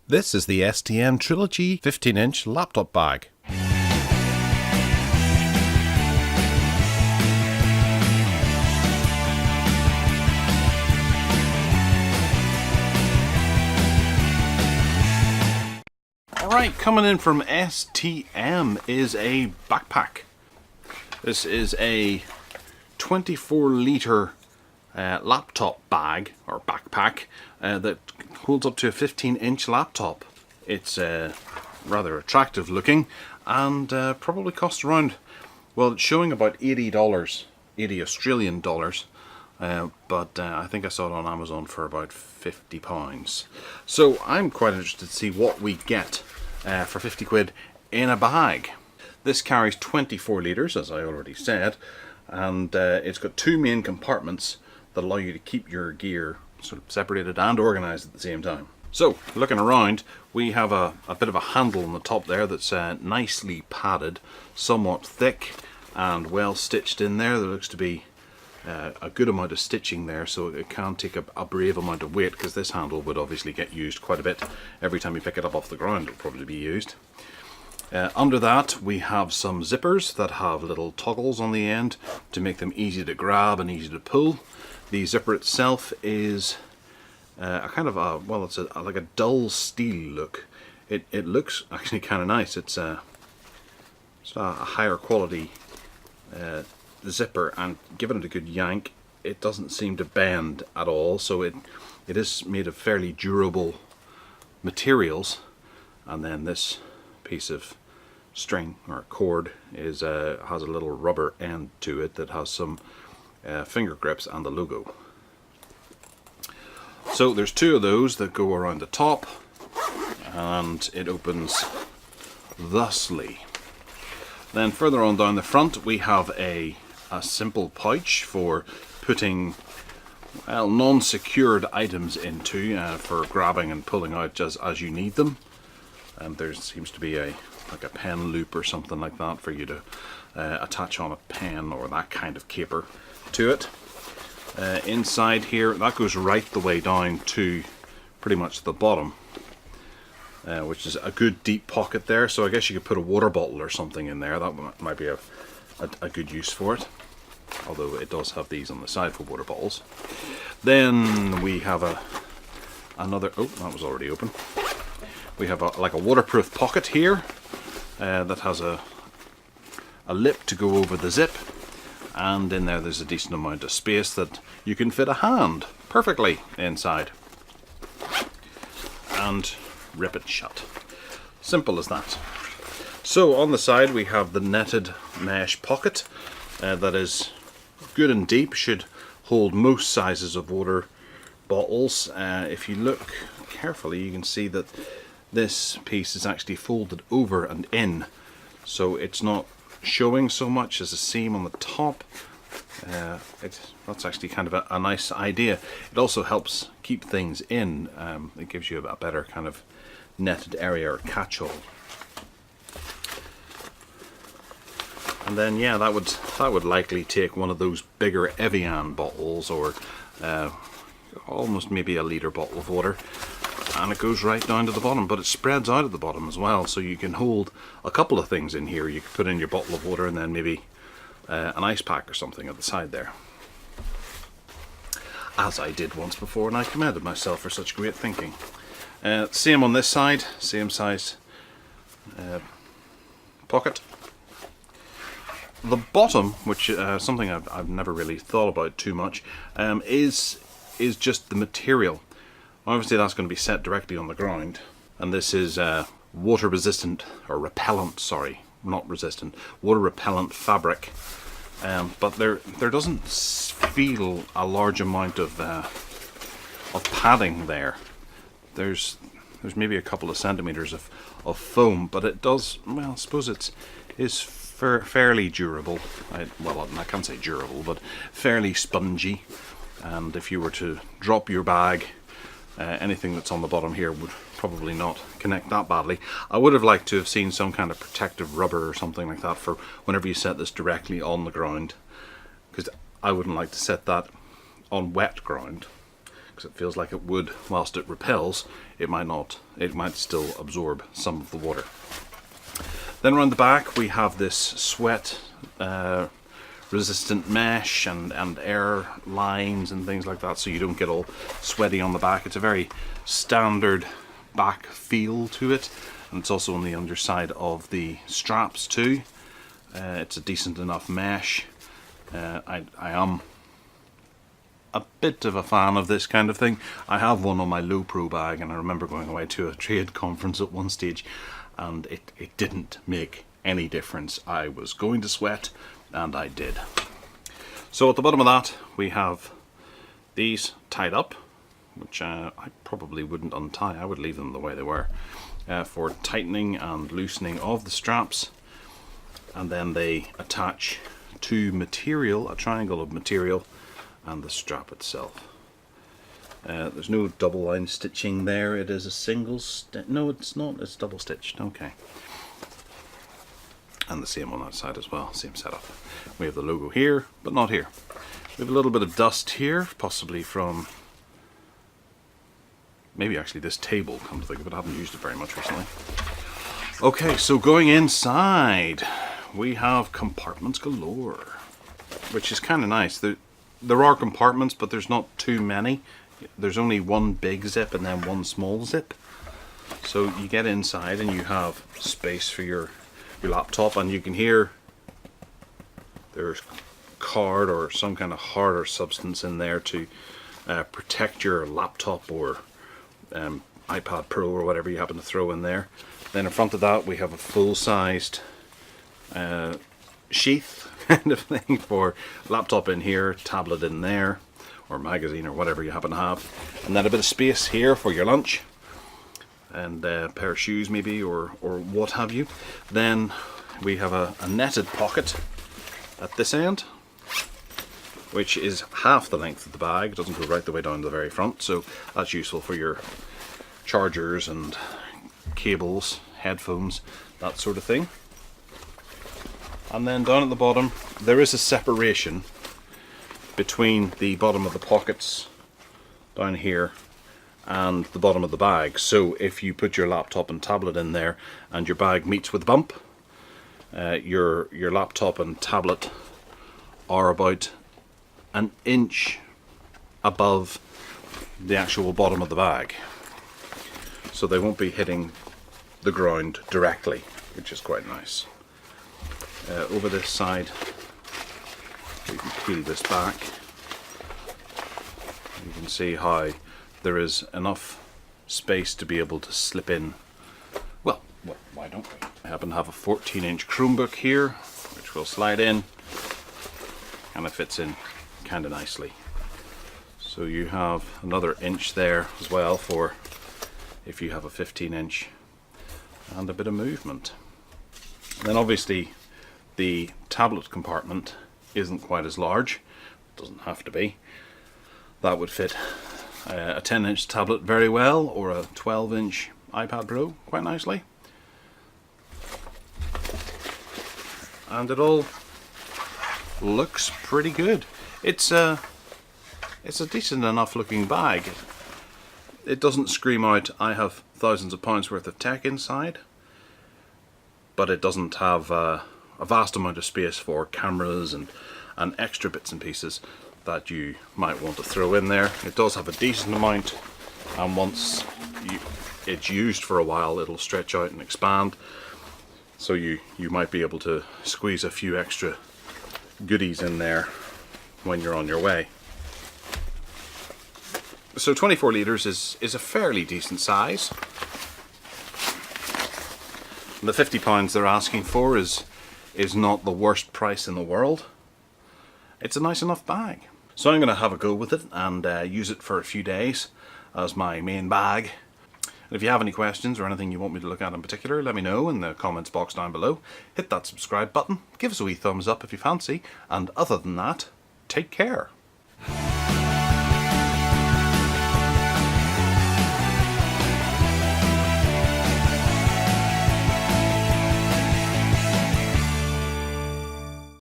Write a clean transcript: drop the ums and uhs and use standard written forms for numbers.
This is the STM Trilogy 15-inch laptop bag. Alright, coming in from STM is a backpack. This is a 24-litre laptop bag, or backpack, that holds up to a 15-inch laptop. It's rather attractive looking and probably costs around, well, it's showing about $80, 80 Australian dollars, but I think I saw it on Amazon for about £50. So I'm quite interested to see what we get for 50 quid in a bag. This carries 24 litres, as I already said, and it's got two main compartments that allow you to keep your gear sort of separated and organised at the same time. So, looking around, we have a bit of a handle on the top there that's nicely padded, somewhat thick and well stitched in there. There looks to be a good amount of stitching there, so it can take a brave amount of weight, because this handle would obviously get used quite a bit. Every time you pick it up off the ground, it'll probably be used. Under that we have some zippers that have little toggles on the end to make them easy to grab and easy to pull. The zipper itself is a kind of a, well, it's like a dull steel look. It looks actually kind of nice. It's a higher quality zipper, and given it a good yank, it doesn't seem to bend at all. So it is made of fairly durable materials. And then this piece of string or cord is has a little rubber end to it that has some finger grips and the logo. So there's two of those that go around the top, and it opens thusly. Then further on down the front we have a simple pouch for putting, well, non-secured items into, for grabbing and pulling out as you need them. And there seems to be like a pen loop or something like that for you to attach on a pen or that kind of caper to it. Inside here, that goes right the way down to pretty much the bottom, which is a good deep pocket there. So I guess you could put a water bottle or something in there. That might be a good use for it, although it does have these on the side for water bottles. Then we have another, oh, that was already open. We have like a waterproof pocket here that has a lip to go over the zip, and in there's a decent amount of space that you can fit a hand perfectly inside and rip it shut. Simple as that. So on the side we have the netted mesh pocket that is good and deep, should hold most sizes of water bottles. If you look carefully, you can see that this piece is actually folded over and in, so it's not showing so much as a seam on the top. That's actually kind of a nice idea. It also helps keep things in. It gives you a better kind of netted area or catch-all. And then, yeah, that would likely take one of those bigger Evian bottles, or almost maybe a litre bottle of water, and it goes right down to the bottom, but it spreads out at the bottom as well, so you can hold a couple of things in here. You can put in your bottle of water and then maybe an ice pack or something at the side there, as I did once before, and I commended myself for such great thinking. Same on this side, same size pocket. The bottom, which something I've never really thought about too much, is just the material. Obviously that's going to be set directly on the ground, and this is water resistant, or repellent, sorry, not resistant, water repellent fabric, but there doesn't feel a large amount of padding there. There's maybe a couple of centimeters of foam, but it does, well, I suppose it is fairly durable. Well, I can't say durable, but fairly spongy, and if you were to drop your bag, anything that's on the bottom here would probably not connect that badly. I would have liked to have seen some kind of protective rubber or something like that for whenever you set this directly on the ground, because I wouldn't like to set that on wet ground, because it feels like it would. Whilst it repels, it might not. It might still absorb some of the water. Then around the back we have this sweat resistant mesh and air lines and things like that, so you don't get all sweaty on the back. It's a very standard back feel to it, and it's also on the underside of the straps too. It's a decent enough mesh. I am a bit of a fan of this kind of thing. I have one on my low pro bag, and I remember going away to a trade conference at one stage and it didn't make any difference. I was going to sweat, and I did. So at the bottom of that we have these tied up, which I probably wouldn't untie. I would leave them the way they were for tightening and loosening of the straps, and then they attach to material, a triangle of material, and the strap itself. There's no double line stitching there. It is a single stitch. No, it's not. It's double stitched. Okay. And the same on that side as well. Same setup. We have the logo here, but not here. We have a little bit of dust here, possibly from maybe actually this table, come to think of it. I haven't used it very much recently. Okay, so going inside, we have compartments galore, which is kind of nice. There are compartments, but there's not too many. There's only one big zip and then one small zip. So you get inside and you have space for your laptop, and you can hear there's card or some kind of harder substance in there to protect your laptop or iPad Pro or whatever you happen to throw in there. Then in front of that we have a full-sized sheath kind of thing for laptop in here, tablet in there, or magazine or whatever you happen to have, and then a bit of space here for your lunch and a pair of shoes maybe, or what have you. Then we have a netted pocket at this end, which is half the length of the bag. It doesn't go right the way down to the very front, so that's useful for your chargers and cables, headphones, that sort of thing. And then down at the bottom there is a separation between the bottom of the pockets down here and the bottom of the bag. So if you put your laptop and tablet in there and your bag meets with a bump, your laptop and tablet are about an inch above the actual bottom of the bag, so they won't be hitting the ground directly, which is quite nice. Over this side we can peel this back. You can see how there is enough space to be able to slip in. Well, why don't we? I happen to have a 14-inch Chromebook here, which will slide in, and it fits in kind of nicely. So you have another inch there as well for if you have a 15-inch and a bit of movement. And then obviously the tablet compartment isn't quite as large. It doesn't have to be. That would fit a 10-inch tablet very well, or a 12-inch iPad Pro quite nicely. And it all looks pretty good. It's a decent enough looking bag. It doesn't scream out, I have thousands of pounds worth of tech inside, but it doesn't have a vast amount of space for cameras and extra bits and pieces that you might want to throw in there. It does have a decent amount, and once it's used for a while it'll stretch out and expand, so you might be able to squeeze a few extra goodies in there when you're on your way. So 24 litres is a fairly decent size. The £50 they're asking for is not the worst price in the world. It's a nice enough bag. So I'm going to have a go with it and use it for a few days as my main bag. And if you have any questions or anything you want me to look at in particular, let me know in the comments box down below. Hit that subscribe button, give us a wee thumbs up if you fancy, and other than that, take care.